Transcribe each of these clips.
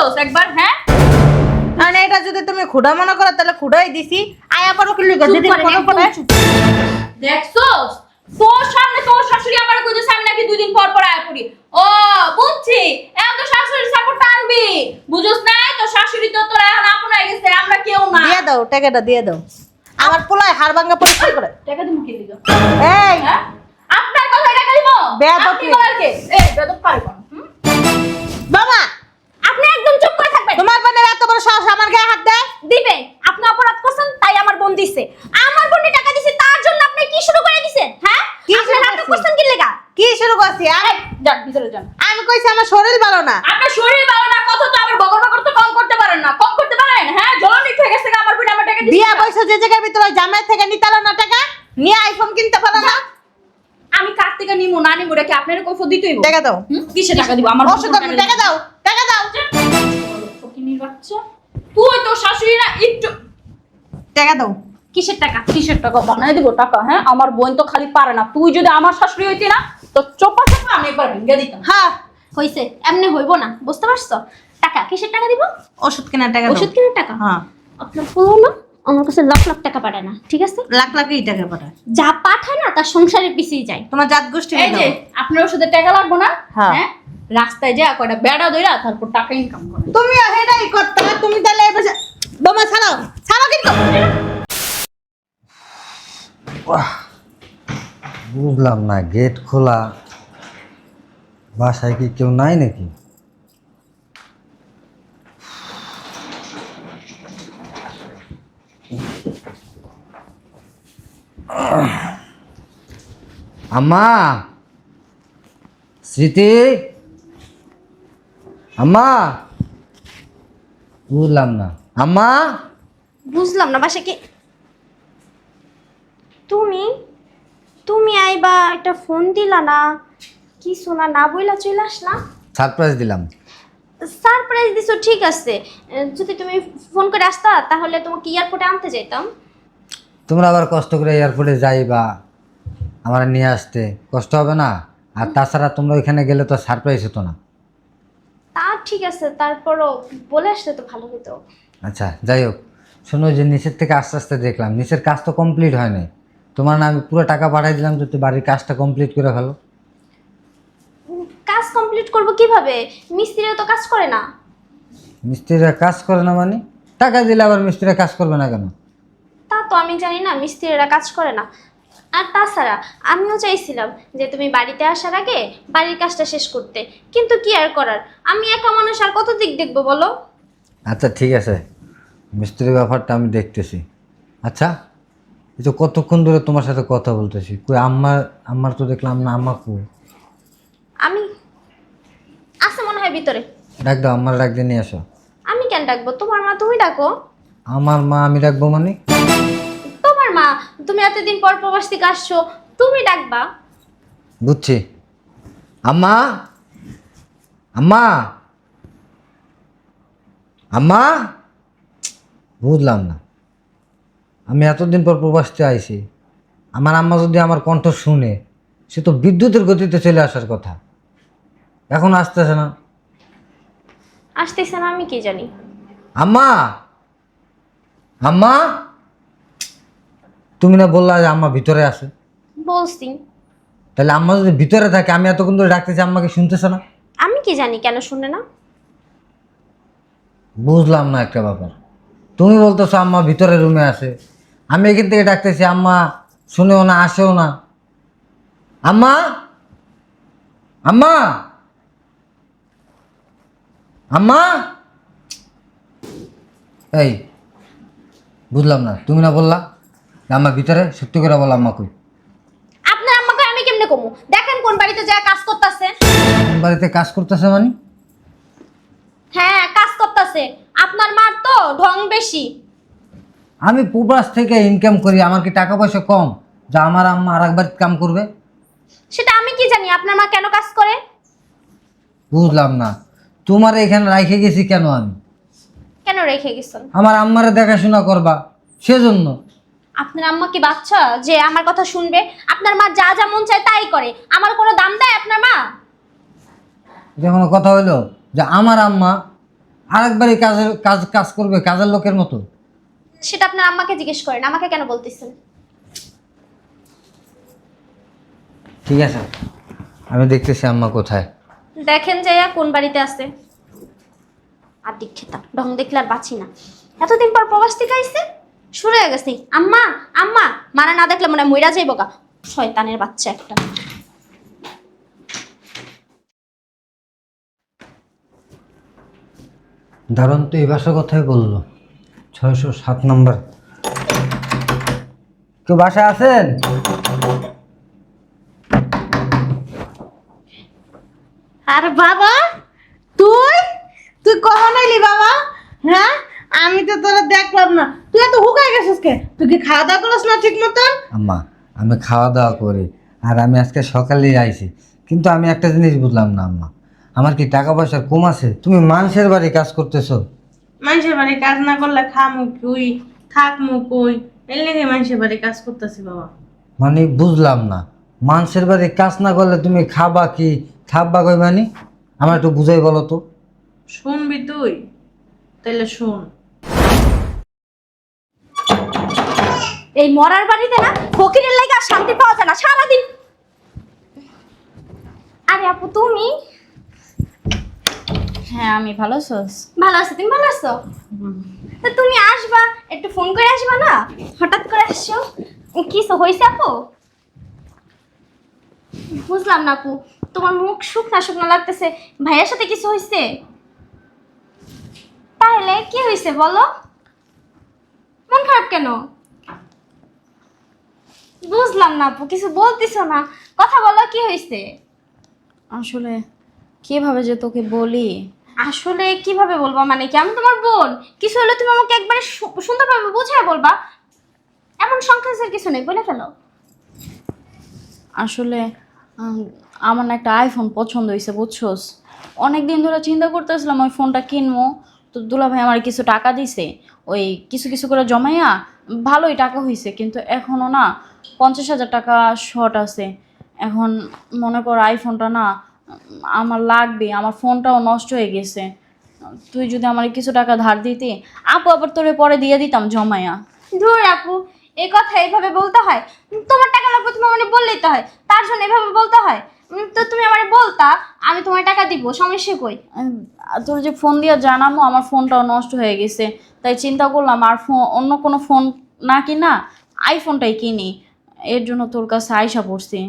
দেখছোস একবার? হ্যাঁ, মানে এটা যদি তুমি খুঁড়া মনে করো তাহলে খুঁড়াই দিছি। আয়া পড়ো কি লিখা চুপ দিদি করেন, পড়ো একদম পড়ে। চুপ। দেখছোস তোর সামনে তোর শাশুড়ি আমার কইতেছে আমি নাকি 2 দিন পর পর আয়া পড়ি। ও বুঝছি, এখন তো শাশুড়ির সাপোর্ট টানবি, বুঝছ না? তো শাশুড়ি তো তোর এখন আপন হয়ে গেছে, আমরা কেউ না। দিয়ে দাও টাকাটা দিয়ে দাও। আমার পোলায় হাড় ভাঙা পরিষ্কার করে। টাকা দিমু কি দিগা? এই হ্যাঁ, আপনার কথা টাকা দিমু? বেয়াদব আপনি মেয়ে। বলার কে? এই বেয়াদব কার কোন? বাবা, আপনি একদম চুপ করে থাকবেন। তোমার বোনের এত বড় সাহস আমার গায়ে হাত দেয়? দিবে, আপনি অপরাধ করছেন তাই আমার বোন দিছে। আমার বোনে টাকা দিছে তার জন্য আপনি কি শুরু করে দিছেন? হ্যাঁ, কি আপনি শুরু নাটক করছি? করছেন কি লাগা? কি শুরু করছি? এই, যান ভিতরে যান। আমি কইছি আমার শরীর ভালো না। আপনার শরীর ভালো না, কত তো আবার বগর বগর তো কম করতে পারেন না, কম করতে পারেন? হ্যাঁ, জ্বলনি ঠিক আছে, আমার বোন আমার টাকা দিছে। বিয়া বয়স যে জায়গার ভিতরে জামাই থেকে নিতালো না টাকা, নিয়ে আইফোন কিনতে পারো না। আমি কার থেকে নিমু না নিমু রেখে আপনার কৈফত দিতেই হইব। টাকা দাও। কিসে টাকা দিব? আমার ওষুধ টাকা দাও, টাকা দাও। ফকিনির বাচ্চা, তুই তো শাশুড়ি না একটু। টাকা দাও। কিসের টাকা? কিসের টাকা? বানাই দিব টাকা? হ্যাঁ, আমার বোন তো খালি পারে না, তুই যদি আমার শাশুড়ি হইতি না তো চোপা চোপা আমি একবার ভেঙে দিতাম। হ্যাঁ, হইছে, এমনি হইব না, বুঝতে পারছো? টাকা কিসের টাকা দিব? ওষুধ কেনার টাকা দাও। ওষুধ কেনার টাকা? হ্যাঁ, আপনার বলো না আমার কাছে লাখ লাখ টাকা পাঠায় না, ঠিক আছে? লাখ লাখই টাকা পাঠায়। যা পাঠায় না তার সংসারের পিছিয়ে যায়। তোমার জাত গোষ্ঠী এই যে আপনার ওষুধের টাকা লাগবো না? হ্যাঁ। হ্যাঁ, রাস্তায় যা কয়টা বেড়া দইরা তারপর টাকা ইনকাম করে। তুমি হেডাই করতে হবে, তুমি তাহলে এই বসে বোমা ছাড়াও, ছাড়াও কিন্তু। বুঝলাম না, গেট খোলা, বাসায় কি কেউ নাই নাকি? আম্মা, স্মৃতি, আম্মা, বুঝলাম না আম্মা। বুঝলাম না বাসা কি তুমি তুমি আইবা একটা ফোন দিলা না, কি শোনা না বইলা চলে আসলা। সারপ্রাইজ দিলাম। সারপ্রাইজ দিছো ঠিক আছে, যদি তুমি ফোন করে আসতা তাহলে তোমাকে এয়ারপোর্টে আনতে যাইতাম। তোমরা আবার কষ্ট করে এয়ারপোর্টে যাই বা আমার নিয়ে আসতে কষ্ট হবে না? আর তাছাড়া তোমরা ওইখানে গেলে তো সারপ্রাইজ হতো না। তা ঠিক আছে, তারপরও বলে আসলে তো ভালো হতো। আচ্ছা যাই হোক, শোনো যে নিচের থেকে আস্তে আস্তে দেখলাম নিচের কাজ তো কমপ্লিট হয় নাই। তোমার না আমি পুরো টাকা পাঠাই দিলাম যদি বাড়ির কাজটা কমপ্লিট করে ফেলো। কাজ কমপ্লিট করব কিভাবে? মিস্ত্রিরা তো কাজ করে না। মিস্ত্রিরা কাজ করে না মানে? টাকা দিলে আবার মিস্ত্রিরা কাজ করবে না কেন? তা তো আমি জানি না, মিস্ত্রিরা কাজ করে না। আর তাছাড়া আমিও চাইছিলাম যে তুমি বাড়িতে আসার আগে বাড়ির কাজটা শেষ করতে, কিন্তু কি আর করার, আমি একা মানুষ আর কত দিক দেখবো বলো। আচ্ছা ঠিক আছে, মিস্ত্রির ব্যাপারটা আমি দেখতেছি। আচ্ছা এই তো কতক্ষণ ধরে তোমার সাথে কথা বলতেছি, কই আম্মার তো দেখলাম না। আম্মা কই? আমি আছে মনে হয় ভিতরে। ডাক দাও, আম্মার ডাক দিয়ে নিয়ে আসো। আমি কেন ডাকবো? তোমার মা, তুমি ডাকো। আমার মা আমি ডাকবো মানে? তোমার মা, তুমি এতদিন পর প্রবাস থেকে আসছো, তুমি ডাকবা। বুঝছি। আম্মা, আম্মা, আম্মা, বুঝলাম না, আমি এতদিন পর প্রবাসতে আইছি, আমার আম্মা যদি আমার কণ্ঠ শুনে সে তো বিদ্যুতের গতিতে চলে আসার কথা, এখন আসতেছে না। আসতেছে না আমি কি জানি। আম্মা, আম্মা, তুমি না বললা যে আম্মা ভিতরে আছে? বলছি। তাহলে আম্মা যদি ভিতরে থাকে, আমি এতক্ষণ ধরে ডাকতেছি, আম্মাকে শুনতেছে না? আমি কি জানি কেন শুনে না। বুঝলাম না একটা ব্যাপার। তুমি বলতেছো আম্মা ভিতরে রুমে আছে, আমি এখান থেকে ডাকতেছি আম্মা শুনেও না, আসেও না। আম্মা, আম্মা, আম্মা, এই বুঝলাম না, তুমি না বললা যে আম্মা ভিতরে? সত্যি করে বলো আম্মা কই? আপনার আম্মাকে আমি কেমনে কমু? দেখেন কোন বাড়িতে যা কাজ করতেছে। কোন বাড়িতে কাজ করতেছে মানে? হ্যাঁ কাজ করতেছে। আপনার মার তো ঢং বেশি। আমি প্রবাস থেকে ইনকাম করি, আমার কি টাকা পয়সা কম যা আমার আম্মা আর একবার কাম করবে? সেটা আমি কি জানি আপনার মা কেন কাজ করে। বুঝলাম না, তোমার এখানে রাইখে গেছি কেন আমি? কেন রেখে গেছেন? আমার আম্মারে দেখাশোনা করবা সেজন্য। আপনার আম্মা কি বাচ্চা যে আমার কথা শুনবে? আপনার মা যা যা মন চায় তাই করে, আমার কোনো দাম দেয় আপনার মা? যখন কথা হইলো যে আমার আম্মা আরেকবারই কাজ করবে কাজের লোকের মতো? সেটা আপনার আম্মাকে জিজ্ঞেস করেন, আমাকে কেন বলতেছেন? ঠিক আছে, আমি দেখতেছি আম্মা কোথায়। দেখেন যাইয়া কোন বাড়িতে আছে। আর দীক্ষিতা ঢং দেখলে আর বাঁচি না। এতদিন পর প্রবাস থেকে আইছে, শুরু হয়ে গেছে আম্মা আম্মা, মারা না দেখলে মনে হয় মইরা যাইব গা, শয়তানের বাচ্চা একটা। দারুণ তো এই বাসার কথাই বললো। 607 নম্বর। কেউ বাসায় আছেন? আর বাবা তুই তুই কখন এলি বাবা? হ্যাঁ, আমি তো তোরা দেখলাম না, তুই এত হুকায় গেছিস কে? তুই কি খাওয়া দাওয়া করিস না ঠিক মতন? আম্মা, আমি খাওয়া দাওয়া করি, আর আমি আজকে সকালেই আইছি, কিন্তু আমি একটা জিনিস বুঝলাম না আম্মা, আমার কি টাকা পয়সার কম আছে? তুমি মানুষের বাড়ি কাজ করতেছো। মানুষের বাড়ি কাজ না করলে খামু কই, থাকমু কই, এর লেগে মানুষের বাড়ি কাজ করতেছি বাবা। মানে বুঝলাম না, মানুষের বাড়ি কাজ না করলে তুমি খাবা কি থাকবা কই? মানে আমার একটু বুঝাই বলো তো। শুনবি তুই? তাহলে শুন। এই মরার বাড়িতে না ফকিরের লাগা শান্তি পাওয়া যায় না সারাদিন। আরে আপু তুমি? হ্যাঁ আমি ভালো আছোস? ভালো আছো, তুমি ভালো আছো? তো তুমি আসবা, একটু ফোন করে আসবা না, হঠাৎ করে আসছো, কিছু হয়েছে আপু? বুঝলাম না আপু, তোমার মুখ শুকনা শুকনা লাগতেছে, ভাইয়ের সাথে কিছু হয়েছে? তাহলে কি হয়েছে বলো, মন খারাপ কেন? বুঝলাম না আপু, কিছু বলতেছো না, কথা বলো, কি হয়েছে? আসলে কিভাবে যে তোকে বলি। আসলে কিভাবে বলবা মানে কি, আমি তোমার বোন, কিছু হলে তুমি আমাকে একবারে সুন্দরভাবে বুঝায় বলবা, এমন সংখ্যাসের কিছু নেই, বলে ফেলো। আসলে আমার না একটা আইফোন পছন্দ হয়েছে বুঝছোস। অনেক দিন ধরে চিন্তা করতেছিলাম ওই ফোনটা কিনবো, তো দুলাভাই আমার কিছু টাকা দিছে, ওই কিছু কিছু করে জমাইয়া ভালোই টাকা হয়েছে, কিন্তু এখনও না 50,000 টাকা শর্ট আছে। এখন মনে কর আইফোনটা না আমার লাগবে, আমার ফোনটাও নষ্ট হয়ে গেছে। তুই যদি আমার কিছু টাকা ধার দিতি, আপু আবার তোরে পরে দিয়ে দিতাম জমাইয়া। ধুর আপু, এই কথা এইভাবে বলতে হয়? তোমার টাকা লাগবে তুমি মানে বললেই তো হয়, তার জন্য এভাবে বলতে হয়? তো তুমি আমারে বলতা, আমি তোমার টাকা দিব, সমস্যা কই? তোর যে ফোন দিয়ে জানামো আমার ফোনটাও নষ্ট হয়ে গেছে, তাই চিন্তা করলাম আর ফোন অন্য কোনো ফোন না কিনা আইফোনটাই কিনি, এর জন্য তোর কাছে আইসা পড়ছি।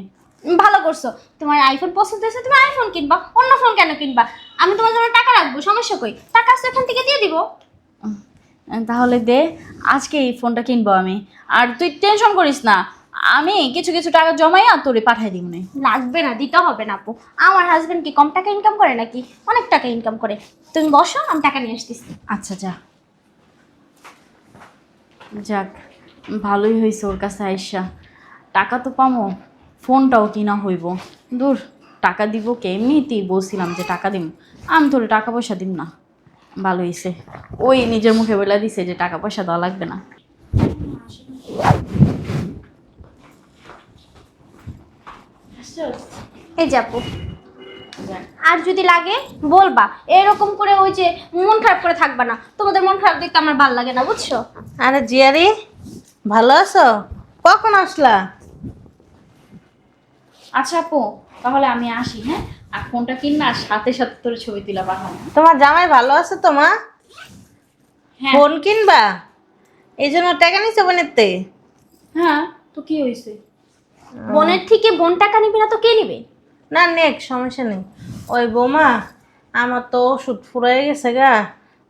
ভালো করছো, তোমার আইফোন পছন্দ হয়েছে, তুমি আইফোন কিনবা, অন্য ফোন কেন কিনবা? আমি তোমার জন্য টাকা রাখবো, সমস্যা কই? টাকা আসলে এখান থেকে দিয়ে দিব। তাহলে দে, আজকে এই ফোনটা কিনবো আমি, আর তুই টেনশন করিস না, আমি কিছু কিছু টাকা জমাইয়া তোরে পাঠাই দিব না। লাগবে না, দিতে হবে না আপু, আমার হাজবেন্ড কি কম টাকা ইনকাম করে নাকি? অনেক টাকা ইনকাম করে। তুমি বসো, আমি টাকা নিয়ে আসতেছি। আচ্ছা যা। যাক, ভালোই হয়েছে ওর কাছে আইসা, টাকা তো পামো, ফোনটাও কিনা হইব। দূর, টাকা দিব কে, এমনিতেই বলছিলাম যে টাকা দিব, আমি তোরে টাকা পয়সা দিব না। ভালো হয়েছে, ওই নিজের মুখে বলে দিছে যে টাকা পয়সা দেওয়া লাগবে না। এই যে আপু, আর যদি লাগে বলবা, এরকম করে ওই যে মন খারাপ করে থাকবা না, তোমাদের মন খারাপ দেখতে আমার ভালো লাগে না, বুঝছো? আরে জিয়ারি, ভালো আছো? কখন আসলা? আচ্ছা আপু, তাহলে আমি আসি, হ্যাঁ? আর ফোনটা কিনবা, সাথে সাথে তোর ছবি তুলা পাঠাবো। তোমার জামাই ভালো আছে তো মা? হ্যাঁ ফোন কিনবা, এই জন্য টাকা নিচ্ছে বোনের তে? হ্যাঁ, তো কি হয়েছে? বোনের থেকে বোন টাকা নিবি না তো কে নিবে? না নেক, সমস্যা নেই। ওই বৌমা, আমার তো ওষুধ ফুরাই গেছে গা,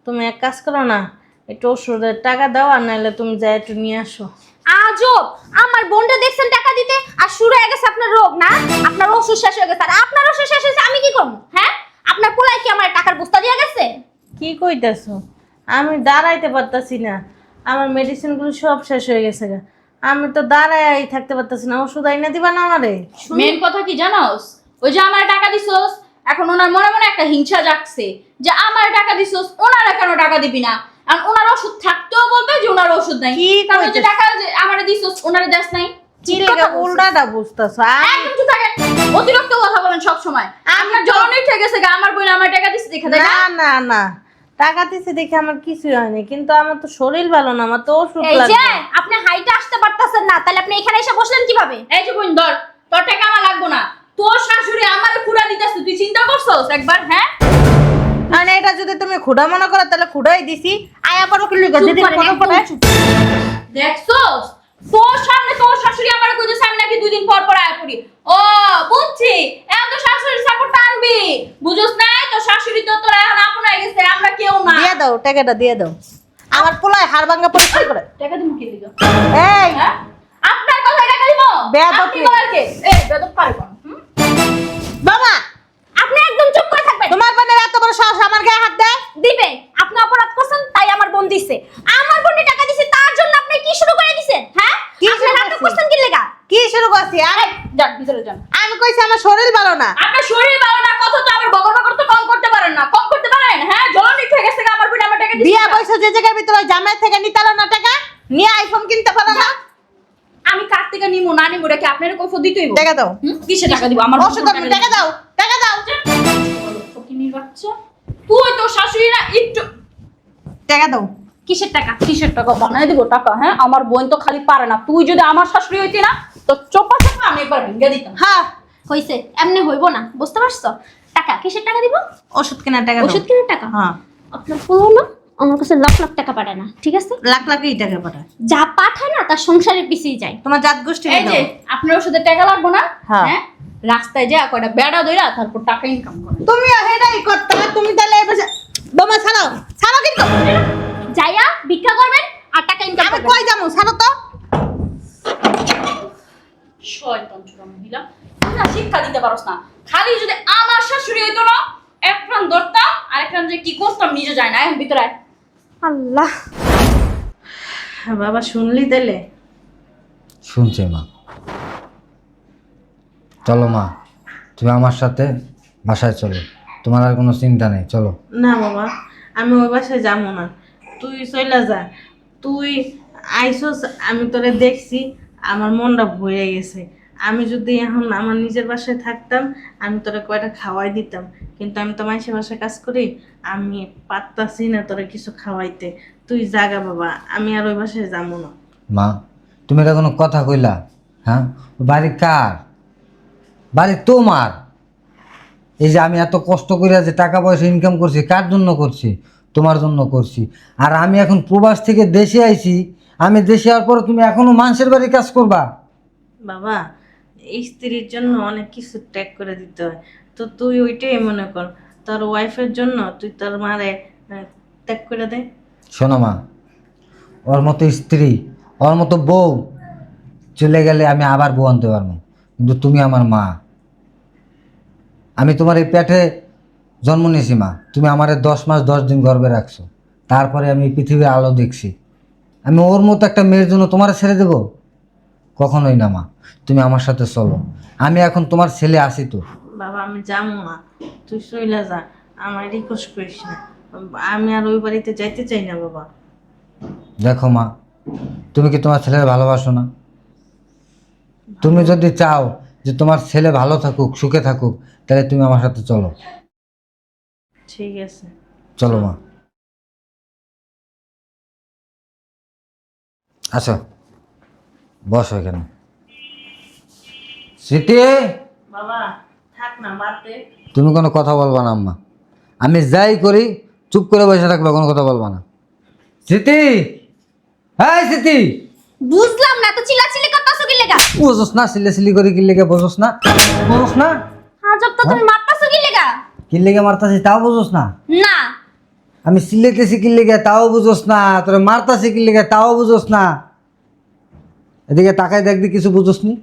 তুমি এক কাজ করো না, একটু ওষুধের টাকা দাও, আর নাহলে তুমি যাই একটু নিয়ে আসো। আজব, আমার বোনটা দেখছেন টাকা দিতে, আর শুরু হয়ে গেছে আপনার রোগ না, আপনার ওষুধ শেষ হয়ে গেছে, আর আপনার ওষুধ শেষ হয়েছে, আমি কি করবো? হ্যাঁ, আপনার পোলাই কি আমার টাকার বস্তা দিয়ে গেছে? কি কইতেছো? আমি দাঁড়াইতে পারতাছি না, আমার মেডিসিনগুলো সব শেষ হয়ে গেছে গা, আমি তো দাঁড়াই থাকতে পারতাছি না। ওষুধ আইনা দিবা না আমারে? মেন কথা কি জানোস, ওই যে আমার টাকা দিছোস, এখন ওনার মনে মনে একটা হিংসা জাগছে যে আমার টাকা দিছোস, ওনারা কেন টাকা দিবি না, আর ওনার ওষুধ থাকতেও বলবে যে ওনার ওষুধ নাই, কি কারণ যে কইতেছ? টাকা যে আমারে দিছোস ওনারে দেস নাই। কি লেগে উল্টাটা বুঝতেছো? একদম চুপ থাকেন, অতিরিক্ত কথা বলেন সব সময়। আপনার জ্বলন উঠে গেছে গা, আমার বোন আমার টাকা দিছে দেখে, তাই না? না না না, টাকা দিছে দেখে আমার কিছু হয়নি, কিন্তু আমার তো শরীর ভালো না, আমার তো ওষুধ এই যে লাগবে। আপনি হাইটে আসতে পারতেছেন না, তাহলে আপনি এখানে এসে বসলেন কিভাবে? এই যে বোন ধর, তোর টাকা আমার লাগবো না। তোর শাশুড়ি আমারে খুঁড়া দিতেছে, তুই চিন্তা করছস একবার? হ্যাঁ, মানে এটা যদি তুমি খুঁড়া মনে করো তাহলে খুঁড়াই দিছি। আয়া পড়ো কি লিখা চুপ দিদি করেন, কোনো একদম পড়ে চুপ। দেখছস তোর সামনে তোর শাশুড়ি আমারে কইতেছে আমি নাকি 2 দিন পর পর আয়া পড়ি। ও বুঝছি, এখন তো শাশুড়ির সাপোর্ট টানবি, বুঝছস না? তোর শাশুড়ি তো তোর এখন আপন হয়ে গেছে, আমরা কেউ না। দিয়ে দাও, টাকাটা দিয়ে দাও। আমার পোলায় হাড় ভাঙা পরিষ্কার করে। টাকা দিমু কি দিগা? এই হ্যাঁ, আপনার কথায় টাকা দিমু? বেয়াদব আপনি কি? বলার কে? এই বেয়াদব পারে কোন? বাবা, আপনি একদম চুপ করে থাকবেন। তোমার বোনের এত বড় সাহস আমার গায়ে হাত দেয়? দিবে, আপনি অপরাধ করছেন তাই আমার বোন দিছে। আমার বোনে টাকা দিছে তার জন্য আপনি কি শুরু করে দিছেন? হ্যাঁ, কি আপনি শুরু নাটক করছি? করছেন কি লেগা? কি শুরু করছি আমি? এই যান ভিতরে যান। আমি কইছি আমার শরীর ভালো না। আপনার শরীর ভালো না, কথা তো আবার বগর বগর তো কম করতে পারেন না। কম করতে পারেন? হ্যাঁ, জ্বলনি ঠিক আছে, আমার বিনা আমার টাকা দিছি। বিয়া পয়সা যে জায়গার ভিতরে জামাই থেকে নিতালো না টাকা, নিয়ে আইফোন কিনতে পারো না। আমি কার থেকে নিমু না নিমু রেখে আপনার কফ দিতেই টাকা দাও। কিসে টাকা দিব? আমার ওষুধ দাও, টাকা দাও, টাকা দাও, ফকিনির বাচ্চা, তুই তো শাশুড়ি না একটু। টাকা দাও। কিসের টাকা? কিসের টাকা বানাই দিব টাকা? হ্যাঁ, আমার বোন তো খালি পারে না, তুই যদি আমার শাশুড়ি হইতি না তো চোপা চোপা আমি একবার ভেঙে দিতাম। হ্যাঁ, হইছে, এমনি হইবো না, বুঝতে পারছো? টাকা কিসের টাকা দিব? ওষুধ কেনার টাকা দাও। ওষুধ কেনার টাকা? হ্যাঁ, আপনার বলো না আমার কাছে লাখ লাখ টাকা পাঠায় না, ঠিক আছে? লাখ লাখই টাকা পাঠায়। যা পাঠায় না তার সংসারের পিছিয়ে যায়। তোমার জাত গোষ্ঠী এই যে আপনার ওষুধের টাকা লাগবো না? হ্যাঁ। হ্যাঁ, রাস্তায় যা কয়টা বেড়া দইরা তারপর টাকা ইনকাম করে। তুমি হেডাই করতে, তুমি তাহলে এই পাশে বোমা ছাড়াও, ছাড়াও কিন্তু। যাইয়া ভিক্ষা করবেন আর টাকা ইনকাম আমি করবেন। কই যামু, ছাড়ো তো। শয়তান ছোড়া মহিলা, তুই না শিক্ষা দিতে পারস না। খালি যদি আমার শাশুড়ি হইতো না, এক রান ধরতাম আর এক রান যে কি করতাম নিজে যায় না। এখন ভিতরে আয়। আল্লাহ, বাবা শুনলি তাহলে? শুনছে মা। চলো মা, তুমি আমার সাথে বাসায় চলো, তোমার আর কোনো চিন্তা নেই, চলো। না বাবা, আমি ওই বাসায় যাবো না, তুই চলে যা। তুই আইসোস, আমি তোরে দেখছি, আমার মনটা ভরে গেছে। আমি যদি এখন আমার নিজের বাসায় থাকতাম, আমি তোরে কয়টা খাওয়াই দিতাম, কিন্তু আমি তো মাইসের বাসায় কাজ করি, আমি পারতাছি না তোরে কিছু খাওয়াইতে। তুই জাগা বাবা, আমি আর ওই বাসায় যাবো না। মা, তুমি এটা কোনো কথা কইলা? হ্যাঁ, বাড়ি কার? বাড়ি তোমার। এই যে আমি এত কষ্ট করে যে টাকা পয়সা ইনকাম করছি, কার জন্য করছি? তোমার জন্য করছি। আর আমি এখন প্রবাস থেকে দেশে আইছি, আমি দেশে আসার পর তুমি এখনো মানুষের বাড়ি কাজ করবা? বাবা, স্ত্রীর জন্য অনেক কিছু ত্যাগ করে দিতে হয়, তো তুই ওইটাই মনে কর, তোর ওয়াইফের জন্য তুই তোর মারে ত্যাগ করে দে। শোনো মা, ওর মতো স্ত্রী, ওর মতো বউ চলে গেলে আমি আবার বউ আনতে পারবো, কিন্তু তুমি আমার মা। আমি তোমার এই পেটে জন্ম নিয়েছি মা, তুমি আমার 10 মাস 10 দিন গর্ভে রাখছো, তারপরে আমি পৃথিবীর আলো দেখছি। আমি ওর মতো একটা মেয়ের জন্য তোমার ছেড়ে দেব? কখনোই না মা, তুমি আমার সাথে চলো। আমি এখন তোমার ছেলে আছি তো। বাবা আমি যাবো না, তুই চলে যা, আমার রিকোয়েস্ট করিস না, আমি আর ওই বাড়িতে যাইতে চাই না বাবা। দেখো মা, তুমি কি তোমার ছেলের ভালোবাসো না? তুমি যদি চাও যে তোমার ছেলে ভালো থাকুক, সুখে থাকুক, তাহলে তুমি আমার সাথে চলো। ঠিক আছে, চলো মা, আচ্ছা বসো এখানে। স্মৃতি, বাবা থাক না, বাদ দে। তুমি কোনো কথা বলবা না আম্মা, আমি যাই করি চুপ করে বসে থাকবে, কোনো কথা বলবা না। স্মৃতি, হ্যাঁ স্মৃতি। বুঝলাম না, তো চিল্লাচিল্লি করতেছো কি লেগা? বুঝোস না সিলে সিলি করে কি লেগে? বুঝোস না? বুঝোস না আজব তো, তুমি মারতাছো কি লেগা? কি লেগে মারতাছি তাও বুঝোস না? না, আমি সিলেতেছি কি লেগে তাও বুঝোস না? তোরে মারতাছি কি লেগে তাও বুঝোস না? এদিকে তাকাই দেখবি, কিছু বুঝোস নি?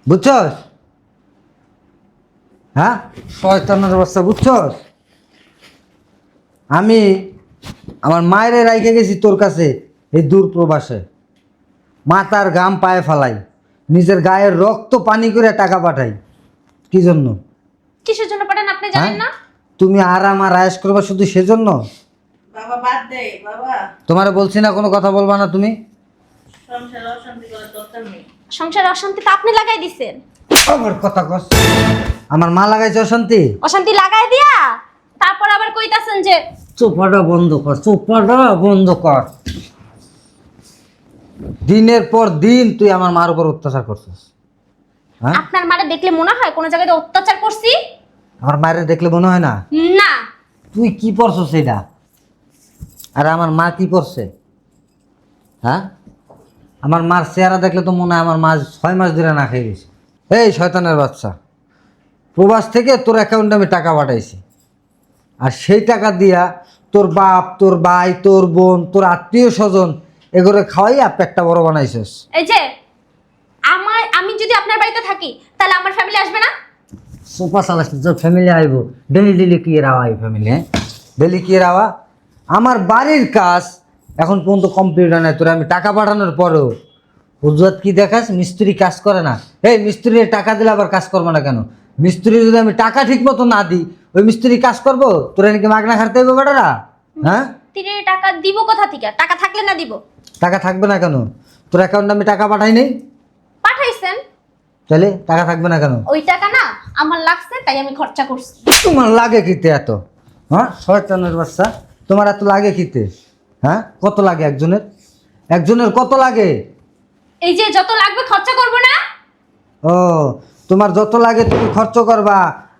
বুঝছস? হ্যাঁ, শয়তানের অবস্থা, বুঝছস? আমি আমার মায়ের রাইখে গেছি তোর কাছে এই দূর প্রবাসে, মাথার ঘাম পায়ে ফালাই, নিজের গায়ের রক্ত পানি করে টাকা পাঠাই। কি জন্য? কিসের জন্য পাঠান আপনি জানেন না? তুমি আর আমার আয়েশ করবা শুধু সেজন্য? বাবা বাদ দে বাবা, তোমারে বলছি না কোনো কথা বলবা না তুমি? সংসার অশান্তি করার দরকার নেই। সংসারে অশান্তি তো আপনি লাগাই দিছেন। আমার কথা কস, আমার মা লাগাইছে অশান্তি? অশান্তি লাগাই দিয়া তারপর আবার কইতাছেন যে চোপাটা বন্ধ কর, চোপাটা বন্ধ কর। দিনের পর দিন তুই আমার মার উপর অত্যাচার করছিস। হ্যাঁ, আপনার মারে দেখলে মনে হয় কোনো জায়গায় অত্যাচার করছি? আমার মায়ের দেখলে মনে হয় না? না। তুই কি পড়ছস সেটা? আর আমার মা কি পড়ছে? হ্যাঁ, আমার মার চেহারা দেখলে তো মনে হয় আমার মা 6 মাস ধরে না খেয়ে গেছে। এই শয়তানের বাচ্চা, প্রবাস থেকে তোর অ্যাকাউন্টে আমি টাকা পাঠাইছি, আর সেই টাকা দিয়া তোর বাপ, তোর ভাই, তোর বোন, তোর আত্মীয় স্বজন এগুলো খাওয়াই পেটটা বড় বানাইছিস। এই যে আমি যদি আপনার বাড়িতে থাকি তাহলে আমার ফ্যামিলি আসবে না? সোফা চালাস তোর ফ্যামিলি আইব? ডেলি ডেলি কি এর আওয়া এই ফ্যামিলি? হ্যাঁ, ডেলি কি এর আওয়া? আমার বাড়ির কাজ এখন পর্যন্ত কমপ্লিট হয় না, তোর আমি টাকা পাঠানোর পরেও হুজুরাত কি দেখাস? মিস্ত্রি কাজ করে না। এই মিস্ত্রির টাকা দিলে আবার কাজ করবো না কেন? মিস্ত্রি যদি আমি টাকা ঠিক মতো না দিই, ওই মিস্ত্রি কাজ করবো? তোরা নাকি মাগনা খাটতে হইব বেটারা? হ্যাঁ, তিনি টাকা দিব কোথা থেকে? টাকা থাকলে না দিব? টাকা থাকবে না কেন? তোর অ্যাকাউন্টে আমি টাকা পাঠাই নাই, পাঠাইছেন, তাহলে টাকা থাকবে না কেন? ওই টাকা না আমার লাগছে তাই আমি খরচা করছি। তোমার লাগে কিতে এত? হ্যাঁ, শয়তানের বাচ্চা, তোমার এত লাগে কিতে? হ্যাঁ, কত লাগে একজনের? একজনের কত লাগে? এই যে যত লাগবে খরচা করব না? ও, তোমার যত লাগে তুমি খরচ করবা,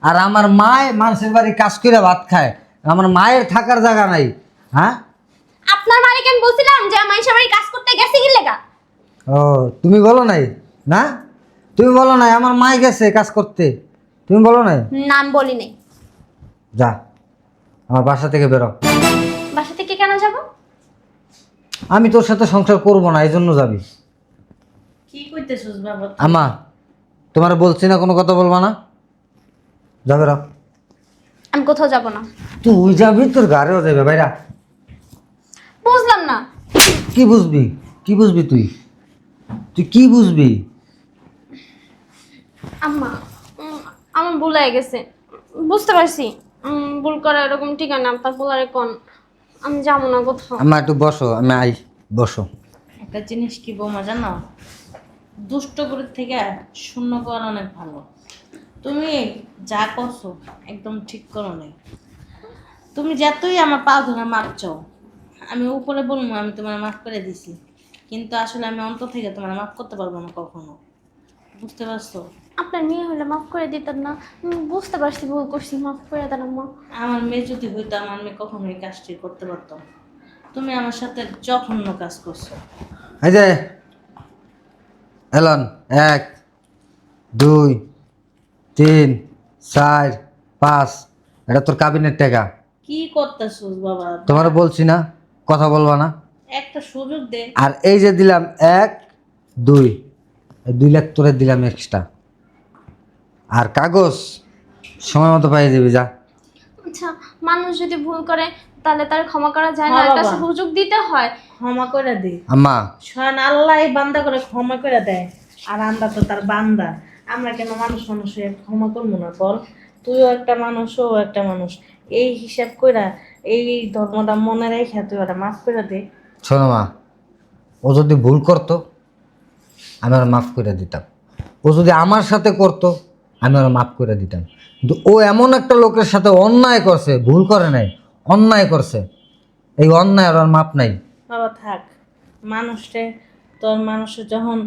আর আমার মায় মানুষের বাড়ি কাজ করে ভাত খায়, আমার মায়ের থাকার জায়গা নাই। হ্যাঁ, আপনার মালিক আমি বলছিলাম যে মানুষের বাড়ি কাজ করতে গেছে কি লেগা? ও, তুমি বলো নাই না? তুমি বলো নাই আমার মায় গেছে কাজ করতে? তুমি বলো নাই? নাম বলি নাই। যা আমার বাসা থেকে বেরো। বাসা থেকে কেন যাব? আমি তোর সাথে সংসার করব না, এই জন্য যাবি। কি কইতেছস বাবা? আমা, তোমার বলছি না কোনো কথা বলবা না? যাবে রা। আমি কোথাও যাব না। তুই যাবি, তোর গাড়িও যাবে ভাইরা। বুঝলাম না। কি বুঝবি? কি বুঝবি তুই? তুই কি বুঝবি? আম্মা, আমার ভুল হয়ে গেছে, বুঝতে পারছি। ভুল করা এরকম ঠিক না। আপনার বলারে কোন আমি যাবো না কোথাও। আমা একটু বসো, আমি আই। বসো। একটা জিনিস কি বৌমা জানো, দুষ্ট করে থেকে শূন্য করা অনেক ভালো। তুমি যা করছো একদম ঠিক করো নাই। তুমি যতই আমার পা ধরে মাপ চাও, আমি উপরে বলবো আমি তোমার মাফ করে দিছি, কিন্তু আসলে আমি অন্তর থেকে তোমার মাফ করতে পারবো না কখনো। বুঝতে পারছো? আপনার মেয়ে হলে মাফ করে দিতেন না? বুঝতে পারছি ভুল করছি, মাফ করে দেন আম্মা। আমার মেয়ে যদি হইতো আমার মেয়ে কখনো এই কাজটি করতে পারতো না। তুমি আমার সাথে জঘন্য কাজ করছো। এই যে এলন, 1 2 3 4 5, এটা তোর কাবিনের টাকা। কি করতেছোস বাবা? তোমার বলছি না কথা বলবা না? একটা সুযোগ দে। আর এই যে দিলাম 1 2, 2 লাখ তোরে দিলাম এক্সট্রা। আর কাগজ সময় মতো পাই যাবি, যা। আচ্ছা, মানুষ যদি ভুল করে তাহলে তার ক্ষমা করা যায় না? হ্যাঁ একটা বাবা। সুযোগ দিতে হয়। ক্ষমা করে দে। আম্মা, স্বয়ং আল্লাহ বান্দা করে ক্ষমা করে দেয়, আর আমরা তো তার বান্দা। আমরা কেন মানুষ হয়ে ক্ষমা করবো না বল? তুইও একটা মানুষ, ও একটা মানুষ। এই হিসাব কইরা এই ধর্মটা মনে রেখে তুই ওরা মাফ করে দে। শোনো মা, ও যদি ভুল করতো আমি ওর মাফ করে দিতাম। ও যদি আমার সাথে করতো আমি ওর মাফ করে দিতাম। কিন্তু ও এমন একটা লোকের সাথে অন্যায় করছে, ভুল করে নাই, অন্যায় করছে। এই অন্যায় আর মাপ নাই। বাবা থাক, মানুষে তোর মানুষের যখন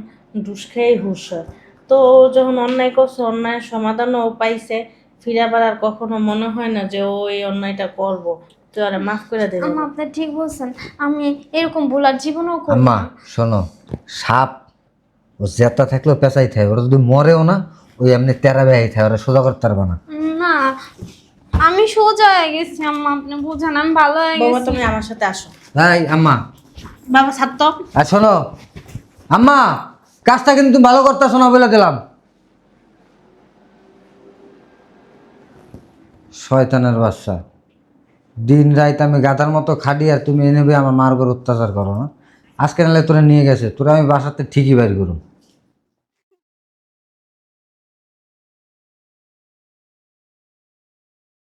ঢুস খেয়েই হুশ হয়, তো ও যখন অন্যায় করছে অন্যায়ের সমাধানও ও পাইছে, ফিরে আবার আর কখনো মনে হয় না যে ও এই অন্যায়টা করবো। তুই ওরা মাফ করে দে। আম্মা, আপনি ঠিক বলছেন। আমি এরকম ভুল আর জীবনেও করব আম্মা না। শোনো, সাপ ও জেতা থাকলেও পেঁচাই থাকে, ওরা যদি মরেও না ওই এমনি তেরা বেয়াই থাকে, ওরা সোজা করতে পারবে না। না, আমি সোজা হয়ে গেছি আম্মা, আপনি বুঝেন আমি ভালো হয়ে বাবা গেছি। তুমি আমার সাথে আসো। তাই আম্মা। বাবা ছাড় তো। আর শোনো আম্মা, কাজটা কিন্তু তুমি ভালো করতেছো না বলে দিলাম। শয়তানের বাচ্চা, দিন রাত আমি গাধার মতো খাটি আর তুমি এনেবে আমার মার উপর অত্যাচার করো না। আজকে নাহলে তোরা নিয়ে গেছে, তোরা আমি বাসাতে ঠিকই বাইর করুম।